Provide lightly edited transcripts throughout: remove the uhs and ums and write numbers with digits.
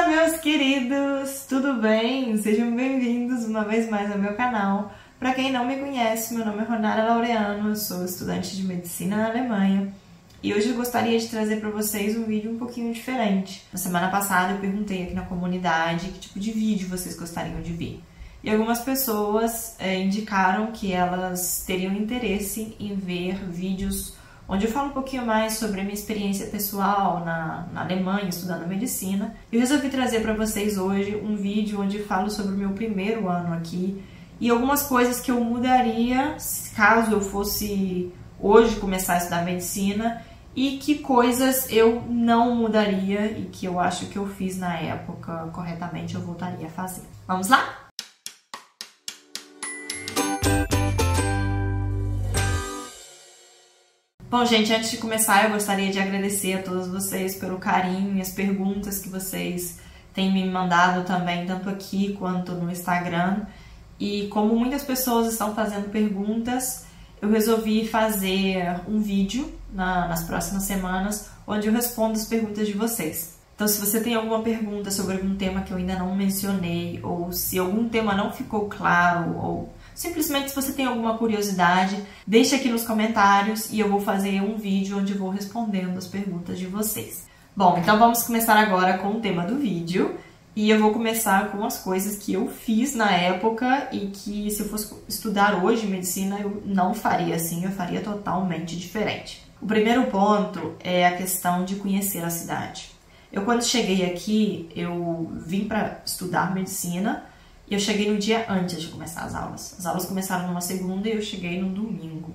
Olá, meus queridos! Tudo bem? Sejam bem-vindos uma vez mais ao meu canal. Para quem não me conhece, meu nome é Ronara Laureano, eu sou estudante de medicina na Alemanha e hoje eu gostaria de trazer para vocês um vídeo um pouquinho diferente. Na semana passada eu perguntei aqui na comunidade que tipo de vídeo vocês gostariam de ver. E algumas pessoas indicaram que elas teriam interesse em ver vídeos onde eu falo um pouquinho mais sobre a minha experiência pessoal na Alemanha, estudando medicina. Eu resolvi trazer para vocês hoje um vídeo onde eu falo sobre o meu primeiro ano aqui e algumas coisas que eu mudaria caso eu fosse hoje começar a estudar medicina e que coisas eu não mudaria e que eu acho que eu fiz na época corretamente eu voltaria a fazer. Vamos lá? Bom, gente, antes de começar, eu gostaria de agradecer a todos vocês pelo carinho e as perguntas que vocês têm me mandado também, tanto aqui quanto no Instagram. E como muitas pessoas estão fazendo perguntas, eu resolvi fazer um vídeo nas próximas semanas, onde eu respondo as perguntas de vocês. Então, se você tem alguma pergunta sobre algum tema que eu ainda não mencionei, ou se algum tema não ficou claro, ou simplesmente se você tem alguma curiosidade, deixe aqui nos comentários e eu vou fazer um vídeo onde eu vou respondendo as perguntas de vocês. Bom, então vamos começar agora com o tema do vídeo e eu vou começar com as coisas que eu fiz na época e que se eu fosse estudar hoje medicina eu não faria assim, eu faria totalmente diferente. O primeiro ponto é a questão de conhecer a cidade. Eu quando cheguei aqui, eu vim para estudar medicina. E eu cheguei no dia antes de começar as aulas. As aulas começaram numa segunda e eu cheguei no domingo.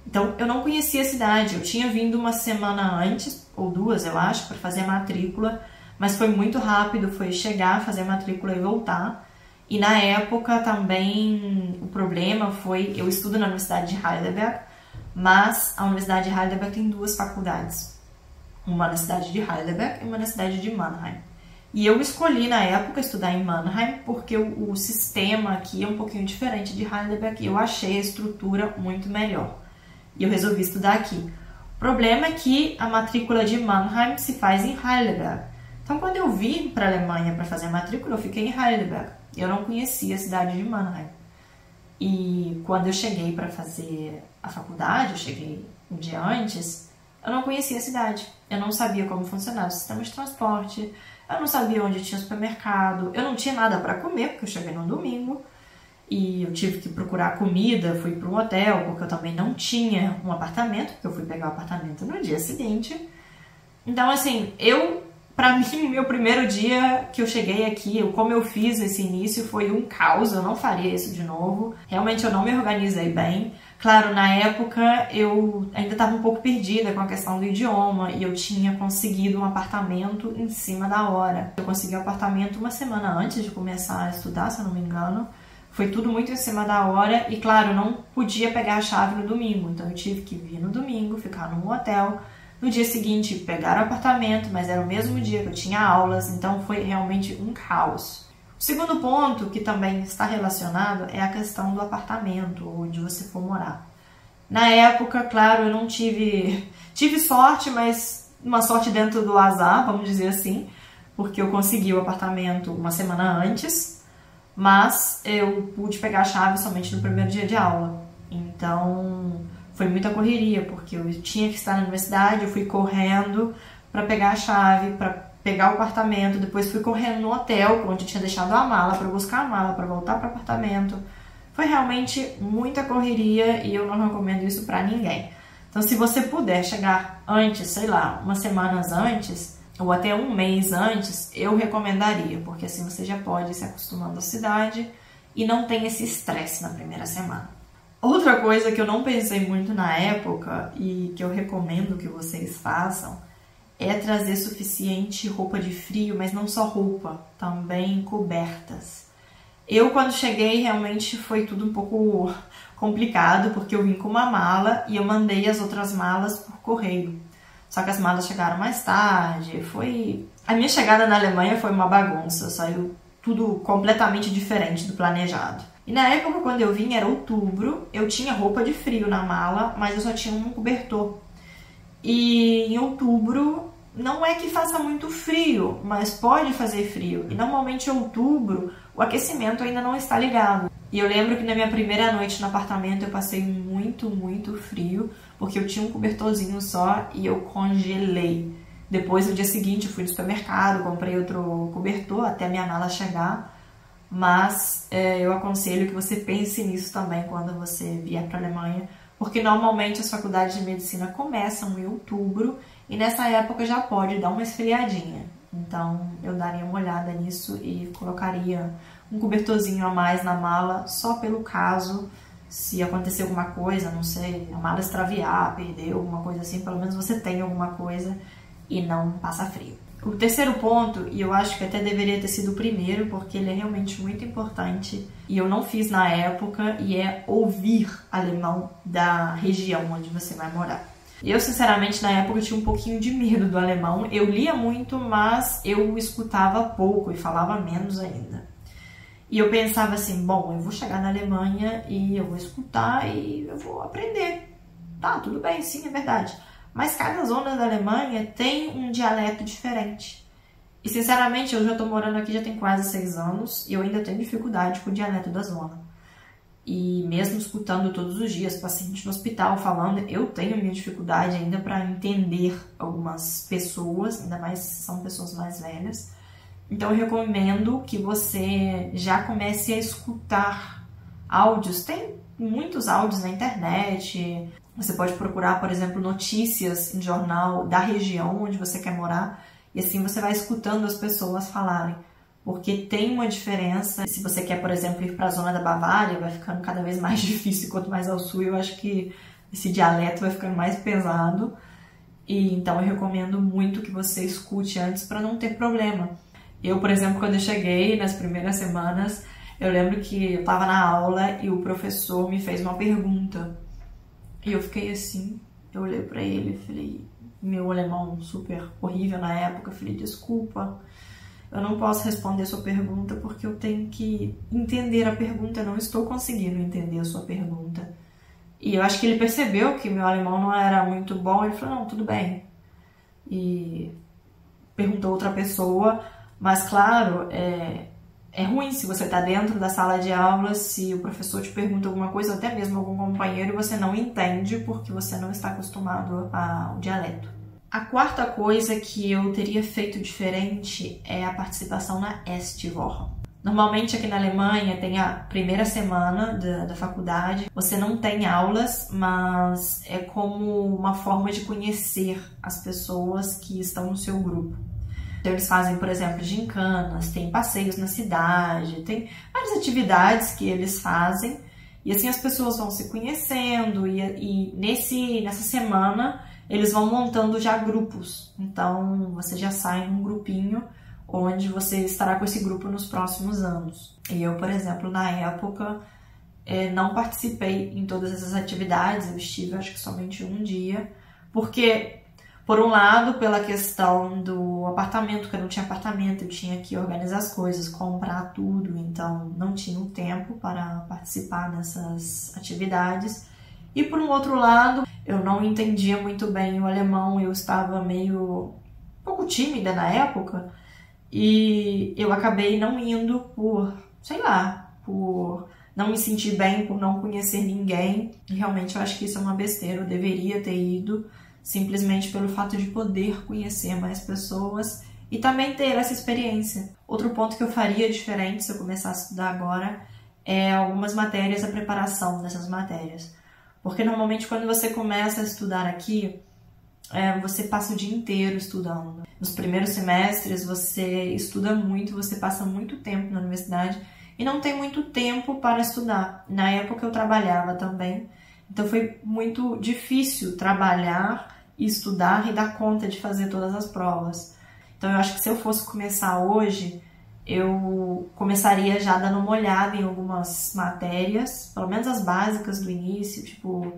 Então, eu não conhecia a cidade. Eu tinha vindo uma semana antes, ou duas, eu acho, para fazer a matrícula. Mas foi muito rápido, foi chegar, fazer a matrícula e voltar. E na época também o problema foi... Eu estudo na Universidade de Heidelberg, mas a Universidade de Heidelberg tem duas faculdades. Uma na cidade de Heidelberg e uma na cidade de Mannheim. E eu escolhi, na época, estudar em Mannheim, porque o sistema aqui é um pouquinho diferente de Heidelberg e eu achei a estrutura muito melhor. E eu resolvi estudar aqui. O problema é que a matrícula de Mannheim se faz em Heidelberg. Então, quando eu vim para a Alemanha para fazer a matrícula, eu fiquei em Heidelberg. Eu não conhecia a cidade de Mannheim. E quando eu cheguei para fazer a faculdade, eu cheguei um dia antes, eu não conhecia a cidade. Eu não sabia como funcionava o sistema de transporte. Eu não sabia onde tinha supermercado, eu não tinha nada para comer, porque eu cheguei no domingo e eu tive que procurar comida, fui para um hotel, porque eu também não tinha um apartamento, porque eu fui pegar o apartamento no dia seguinte. Então, assim, para mim, meu primeiro dia que eu cheguei aqui, como eu fiz esse início, foi um caos, eu não faria isso de novo. Realmente eu não me organizei bem. Claro, na época eu ainda estava um pouco perdida com a questão do idioma e eu tinha conseguido um apartamento em cima da hora. Eu consegui um apartamento uma semana antes de começar a estudar, se eu não me engano. Foi tudo muito em cima da hora e, claro, eu não podia pegar a chave no domingo. Então eu tive que vir no domingo, ficar num hotel. No dia seguinte, pegar o apartamento, mas era o mesmo dia que eu tinha aulas, então foi realmente um caos. O segundo ponto, que também está relacionado, é a questão do apartamento, onde você for morar. Na época, claro, eu não tive sorte, mas uma sorte dentro do azar, vamos dizer assim, porque eu consegui o apartamento uma semana antes, mas eu pude pegar a chave somente no primeiro dia de aula. Então, foi muita correria, porque eu tinha que estar na universidade, eu fui correndo para pegar a chave, para pegar o apartamento, depois fui correndo no hotel, onde eu tinha deixado a mala, para buscar a mala, para voltar para o apartamento. Foi realmente muita correria e eu não recomendo isso para ninguém. Então, se você puder chegar antes, sei lá, umas semanas antes, ou até um mês antes, eu recomendaria, porque assim você já pode ir se acostumando à cidade e não tem esse estresse na primeira semana. Outra coisa que eu não pensei muito na época e que eu recomendo que vocês façam é trazer suficiente roupa de frio, mas não só roupa, também cobertas. Eu, quando cheguei, realmente foi tudo um pouco complicado, porque eu vim com uma mala e eu mandei as outras malas por correio. Só que as malas chegaram mais tarde, A minha chegada na Alemanha foi uma bagunça, saiu tudo completamente diferente do planejado. E na época, quando eu vim, era outubro, eu tinha roupa de frio na mala, mas eu só tinha um cobertor. E em outubro não é que faça muito frio, mas pode fazer frio. E normalmente em outubro o aquecimento ainda não está ligado. E eu lembro que na minha primeira noite no apartamento eu passei muito frio, porque eu tinha um cobertorzinho só e eu congelei. Depois, no dia seguinte, eu fui no supermercado, comprei outro cobertor até a minha mala chegar. Mas eu aconselho que você pense nisso também quando você vier para a Alemanha, porque normalmente as faculdades de medicina começam em outubro e nessa época já pode dar uma esfriadinha. Então eu daria uma olhada nisso e colocaria um cobertorzinho a mais na mala, só pelo caso, se acontecer alguma coisa, não sei, a mala extraviar, perder alguma coisa assim, pelo menos você tem alguma coisa e não passa frio. O terceiro ponto, e eu acho que até deveria ter sido o primeiro, porque ele é realmente muito importante, e eu não fiz na época, e é ouvir alemão da região onde você vai morar. Eu, sinceramente, na época tinha um pouquinho de medo do alemão. Eu lia muito, mas eu escutava pouco e falava menos ainda. E eu pensava assim, bom, eu vou chegar na Alemanha e eu vou escutar e eu vou aprender. Tá, tudo bem, sim, é verdade. Mas cada zona da Alemanha tem um dialeto diferente. E, sinceramente, eu já estou morando aqui já tem quase 6 anos e eu ainda tenho dificuldade com o dialeto da zona. E mesmo escutando todos os dias paciente no hospital falando, eu tenho minha dificuldade ainda para entender algumas pessoas, ainda mais se são pessoas mais velhas. Então eu recomendo que você já comece a escutar áudios. Tem muitos áudios na internet. Você pode procurar, por exemplo, notícias em jornal da região onde você quer morar e assim você vai escutando as pessoas falarem. Porque tem uma diferença. Se você quer, por exemplo, ir para a zona da Bavária, vai ficando cada vez mais difícil. Quanto mais ao sul, eu acho que esse dialeto vai ficando mais pesado. E então eu recomendo muito que você escute antes para não ter problema. Eu, por exemplo, quando eu cheguei nas primeiras semanas, eu lembro que eu estava na aula e o professor me fez uma pergunta. E eu fiquei assim, eu olhei para ele e falei, meu alemão super horrível na época, eu falei, desculpa, eu não posso responder a sua pergunta porque eu tenho que entender a pergunta, eu não estou conseguindo entender a sua pergunta. E eu acho que ele percebeu que meu alemão não era muito bom, ele falou, não, tudo bem. E perguntou outra pessoa, mas claro, é ruim se você está dentro da sala de aula, se o professor te pergunta alguma coisa, ou até mesmo algum companheiro, e você não entende porque você não está acostumado ao dialeto. A quarta coisa que eu teria feito diferente é a participação na Estiwoche. Normalmente aqui na Alemanha tem a primeira semana da faculdade, você não tem aulas, mas é como uma forma de conhecer as pessoas que estão no seu grupo. Então eles fazem, por exemplo, gincanas, tem passeios na cidade, tem várias atividades que eles fazem e assim as pessoas vão se conhecendo e nessa semana eles vão montando já grupos. Então você já sai num grupinho onde você estará com esse grupo nos próximos anos. E eu, por exemplo, na época não participei em todas essas atividades, eu estive acho que somente um dia, porque por um lado, pela questão do apartamento, que eu não tinha apartamento, eu tinha que organizar as coisas, comprar tudo, então não tinha o tempo para participar dessas atividades. E por um outro lado, eu não entendia muito bem o alemão, eu estava um pouco tímida na época, e eu acabei não indo por não me sentir bem, por não conhecer ninguém. E realmente eu acho que isso é uma besteira, eu deveria ter ido, simplesmente pelo fato de poder conhecer mais pessoas e também ter essa experiência. Outro ponto que eu faria diferente se eu começar a estudar agora é algumas matérias, a preparação dessas matérias. Porque normalmente quando você começa a estudar aqui, você passa o dia inteiro estudando. Nos primeiros semestres você estuda muito, você passa muito tempo na universidade e não tem muito tempo para estudar. Na época eu trabalhava também, então foi muito difícil trabalhar e estudar e dar conta de fazer todas as provas. Então eu acho que se eu fosse começar hoje, eu começaria já dando uma olhada em algumas matérias, pelo menos as básicas do início, tipo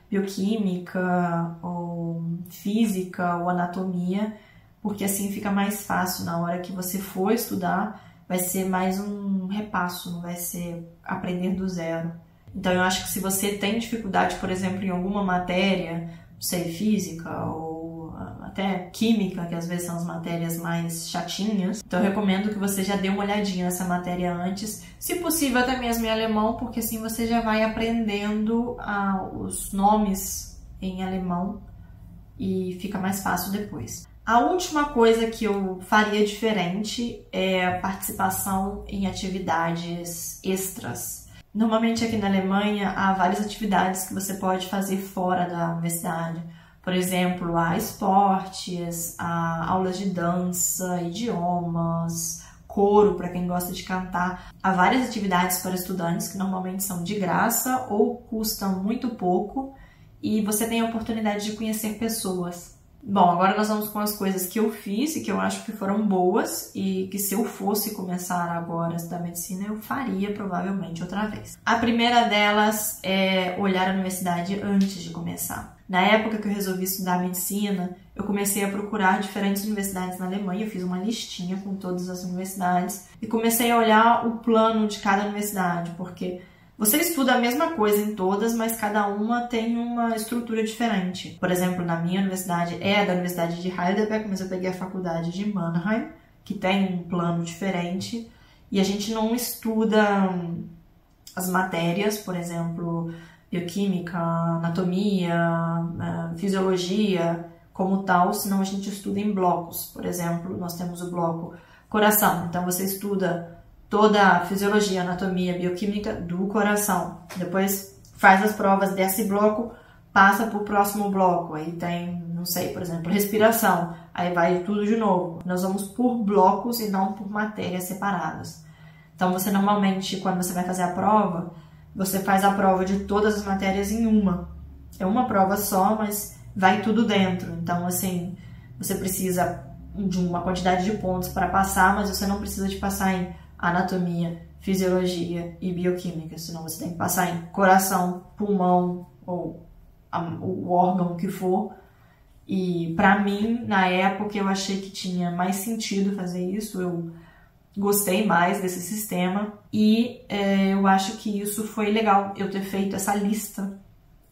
bioquímica, ou física, ou anatomia, porque assim fica mais fácil na hora que você for estudar, vai ser mais um repasso, não vai ser aprender do zero. Então eu acho que se você tem dificuldade, por exemplo, em alguma matéria, não sei, física ou até química, que às vezes são as matérias mais chatinhas. Então eu recomendo que você já dê uma olhadinha nessa matéria antes, se possível até mesmo em alemão, porque assim você já vai aprendendo os nomes em alemão e fica mais fácil depois. A última coisa que eu faria diferente é a participação em atividades extras. Normalmente aqui na Alemanha há várias atividades que você pode fazer fora da universidade. Por exemplo, há esportes, há aulas de dança, idiomas, coro para quem gosta de cantar. Há várias atividades para estudantes que normalmente são de graça ou custam muito pouco e você tem a oportunidade de conhecer pessoas. Bom, agora nós vamos com as coisas que eu fiz e que eu acho que foram boas e que se eu fosse começar agora a estudar medicina, eu faria provavelmente outra vez. A primeira delas é olhar a universidade antes de começar. Na época que eu resolvi estudar medicina, eu comecei a procurar diferentes universidades na Alemanha, eu fiz uma listinha com todas as universidades e comecei a olhar o plano de cada universidade, porque você estuda a mesma coisa em todas, mas cada uma tem uma estrutura diferente. Por exemplo, na minha universidade é da Universidade de Heidelberg, mas eu peguei a faculdade de Mannheim, que tem um plano diferente. E a gente não estuda as matérias, por exemplo, bioquímica, anatomia, fisiologia, como tal, senão a gente estuda em blocos. Por exemplo, nós temos o bloco coração, então você estuda toda a fisiologia, anatomia, bioquímica do coração. Depois faz as provas desse bloco, passa para o próximo bloco. Aí tem, não sei, por exemplo, respiração. Aí vai tudo de novo. Nós vamos por blocos e não por matérias separadas. Então você normalmente, quando você vai fazer a prova, você faz a prova de todas as matérias em uma. É uma prova só, mas vai tudo dentro. Então, assim, você precisa de uma quantidade de pontos para passar, mas você não precisa de passar em anatomia, fisiologia e bioquímica, senão você tem que passar em coração, pulmão ou o órgão que for. E para mim, na época, eu achei que tinha mais sentido fazer isso, eu gostei mais desse sistema e eu acho que isso foi legal, eu ter feito essa lista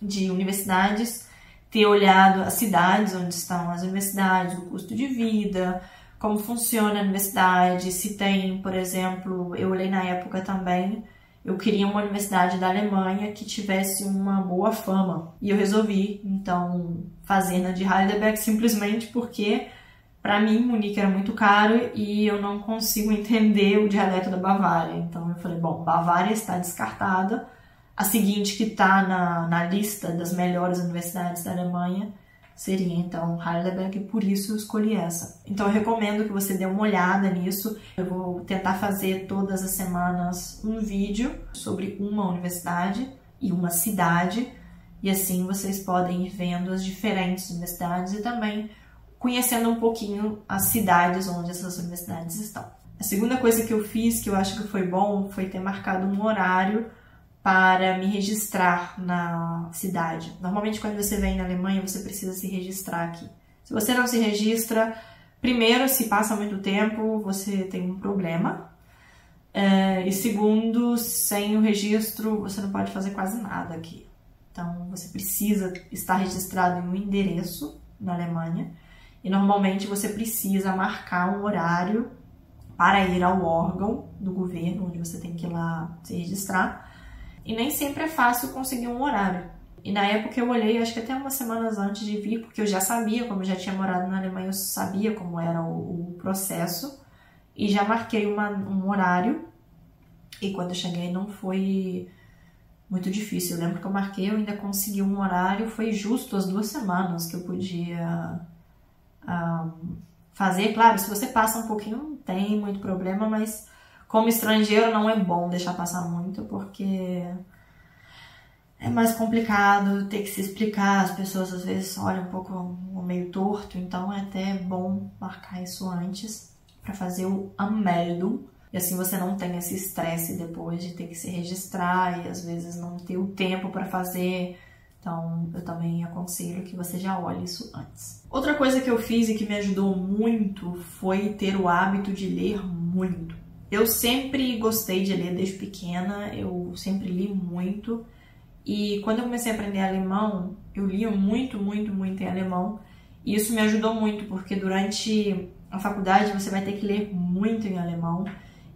de universidades, ter olhado as cidades onde estão as universidades, o custo de vida, como funciona a universidade, se tem, por exemplo, eu olhei na época também, eu queria uma universidade da Alemanha que tivesse uma boa fama. E eu resolvi, então, fazer na de Heidelberg simplesmente porque, para mim, Munique era muito caro e eu não consigo entender o dialeto da Bavária. Então eu falei, bom, Bavária está descartada. A seguinte que está na lista das melhores universidades da Alemanha seria, então, Heidelberg, e por isso eu escolhi essa. Então eu recomendo que você dê uma olhada nisso. Eu vou tentar fazer todas as semanas um vídeo sobre uma universidade e uma cidade, e assim vocês podem ir vendo as diferentes universidades e também conhecendo um pouquinho as cidades onde essas universidades estão. A segunda coisa que eu fiz, que eu acho que foi bom, foi ter marcado um horário para me registrar na cidade. Normalmente, quando você vem na Alemanha, você precisa se registrar aqui. Se você não se registra, primeiro, se passa muito tempo, você tem um problema. E segundo, sem o registro, você não pode fazer quase nada aqui. Então, você precisa estar registrado em um endereço na Alemanha. E normalmente você precisa marcar um horário para ir ao órgão do governo, onde você tem que ir lá se registrar. E nem sempre é fácil conseguir um horário. E na época eu olhei, acho que até umas semanas antes de vir, porque eu já sabia, como eu já tinha morado na Alemanha, eu sabia como era o processo. E já marquei um horário. E quando eu cheguei não foi muito difícil. Eu lembro que eu marquei, eu ainda consegui um horário. Foi justo as 2 semanas que eu podia fazer. Claro, se você passa um pouquinho, não tem muito problema, mas como estrangeiro não é bom deixar passar muito, porque é mais complicado ter que se explicar, as pessoas às vezes olham um pouco meio torto, então é até bom marcar isso antes para fazer o Anmeldung, e assim você não tem esse estresse depois de ter que se registrar e às vezes não ter o tempo para fazer. Então, eu também aconselho que você já olhe isso antes. Outra coisa que eu fiz e que me ajudou muito foi ter o hábito de ler muito. Eu sempre gostei de ler desde pequena, eu sempre li muito. E quando eu comecei a aprender alemão, eu lia muito, muito, muito em alemão. E isso me ajudou muito, porque durante a faculdade você vai ter que ler muito em alemão.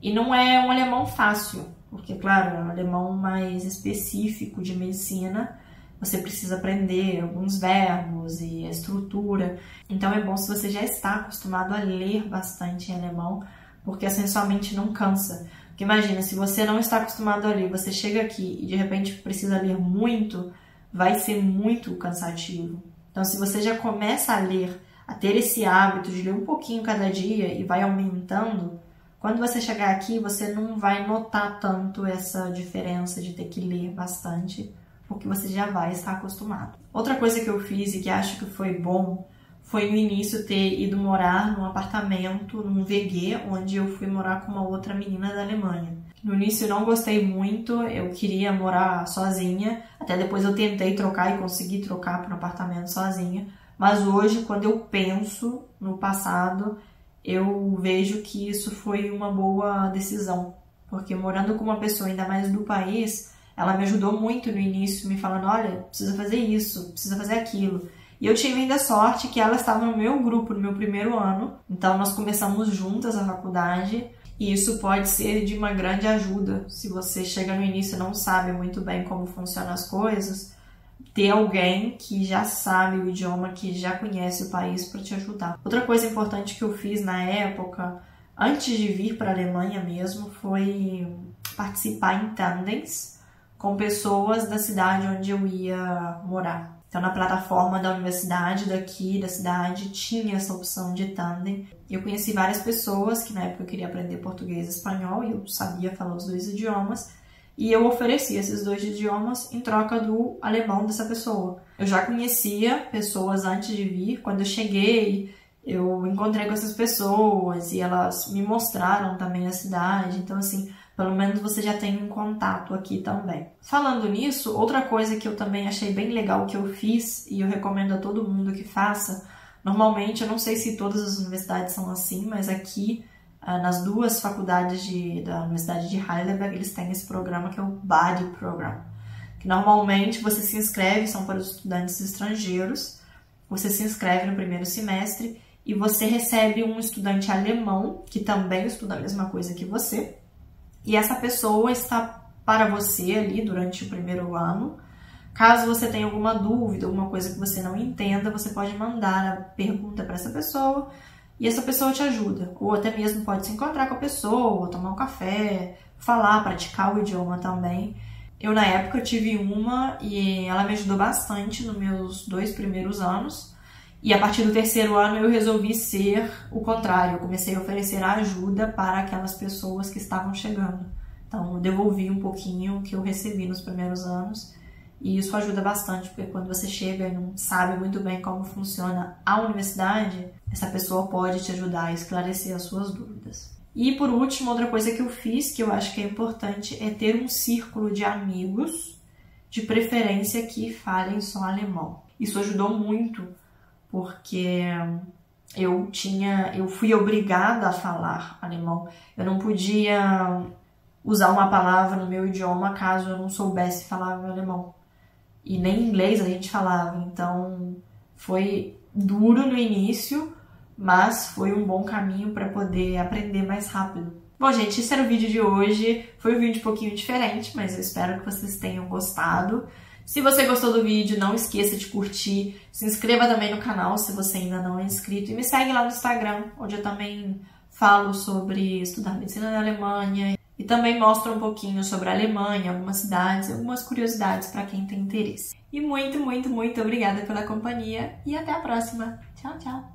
E não é um alemão fácil, porque, claro, é um alemão mais específico de medicina. Você precisa aprender alguns verbos e a estrutura. Então é bom se você já está acostumado a ler bastante em alemão, porque assim sua mente não cansa. Porque imagina, se você não está acostumado a ler, você chega aqui e de repente precisa ler muito, vai ser muito cansativo. Então se você já começa a ler, a ter esse hábito de ler um pouquinho cada dia e vai aumentando, quando você chegar aqui você não vai notar tanto essa diferença de ter que ler bastante, porque você já vai estar acostumado. Outra coisa que eu fiz e que acho que foi bom foi no início ter ido morar num apartamento, num WG, onde eu fui morar com uma outra menina da Alemanha. No início eu não gostei muito, eu queria morar sozinha, até depois eu tentei trocar e consegui trocar para um apartamento sozinha, mas hoje, quando eu penso no passado, eu vejo que isso foi uma boa decisão, porque morando com uma pessoa, ainda mais do país, ela me ajudou muito no início, me falando, olha, precisa fazer isso, precisa fazer aquilo. E eu tive ainda sorte que ela estava no meu grupo, no meu primeiro ano, então nós começamos juntas a faculdade, e isso pode ser de uma grande ajuda. Se você chega no início e não sabe muito bem como funcionam as coisas, ter alguém que já sabe o idioma, que já conhece o país para te ajudar. Outra coisa importante que eu fiz na época, antes de vir para a Alemanha mesmo, foi participar em tandems com pessoas da cidade onde eu ia morar. Então, na plataforma da universidade daqui, da cidade, tinha essa opção de tandem. Eu conheci várias pessoas que na época eu queria aprender português e espanhol e eu sabia falar os dois idiomas. E eu oferecia esses dois idiomas em troca do alemão dessa pessoa. Eu já conhecia pessoas antes de vir. Quando eu cheguei, eu encontrei com essas pessoas e elas me mostraram também a cidade. Então, assim, pelo menos você já tem um contato aqui também. Falando nisso, outra coisa que eu também achei bem legal que eu fiz, e eu recomendo a todo mundo que faça, normalmente, eu não sei se todas as universidades são assim, mas aqui, nas duas faculdades da Universidade de Heidelberg, eles têm esse programa que é o Buddy Program, que normalmente você se inscreve, são para os estudantes estrangeiros, você se inscreve no primeiro semestre e você recebe um estudante alemão, que também estuda a mesma coisa que você, e essa pessoa está para você ali durante o primeiro ano. Caso você tenha alguma dúvida, alguma coisa que você não entenda, você pode mandar a pergunta para essa pessoa e essa pessoa te ajuda. Ou até mesmo pode se encontrar com a pessoa, tomar um café, falar, praticar o idioma também. Eu, na época, tive uma e ela me ajudou bastante nos meus 2 primeiros anos. E a partir do terceiro ano eu resolvi ser o contrário. Eu comecei a oferecer ajuda para aquelas pessoas que estavam chegando. Então, eu devolvi um pouquinho o que eu recebi nos primeiros anos. E isso ajuda bastante, porque quando você chega e não sabe muito bem como funciona a universidade, essa pessoa pode te ajudar a esclarecer as suas dúvidas. E por último, outra coisa que eu fiz, que eu acho que é importante, é ter um círculo de amigos, de preferência que falem só alemão. Isso ajudou muito, porque eu fui obrigada a falar alemão. Eu não podia usar uma palavra no meu idioma caso eu não soubesse falar o alemão. E nem inglês a gente falava, então foi duro no início, mas foi um bom caminho para poder aprender mais rápido. Bom, gente, esse era o vídeo de hoje. Foi um vídeo um pouquinho diferente, mas eu espero que vocês tenham gostado. Se você gostou do vídeo, não esqueça de curtir, se inscreva também no canal se você ainda não é inscrito e me segue lá no Instagram, onde eu também falo sobre estudar medicina na Alemanha e também mostro um pouquinho sobre a Alemanha, algumas cidades, algumas curiosidades para quem tem interesse. E muito, muito, muito obrigada pela companhia e até a próxima. Tchau, tchau!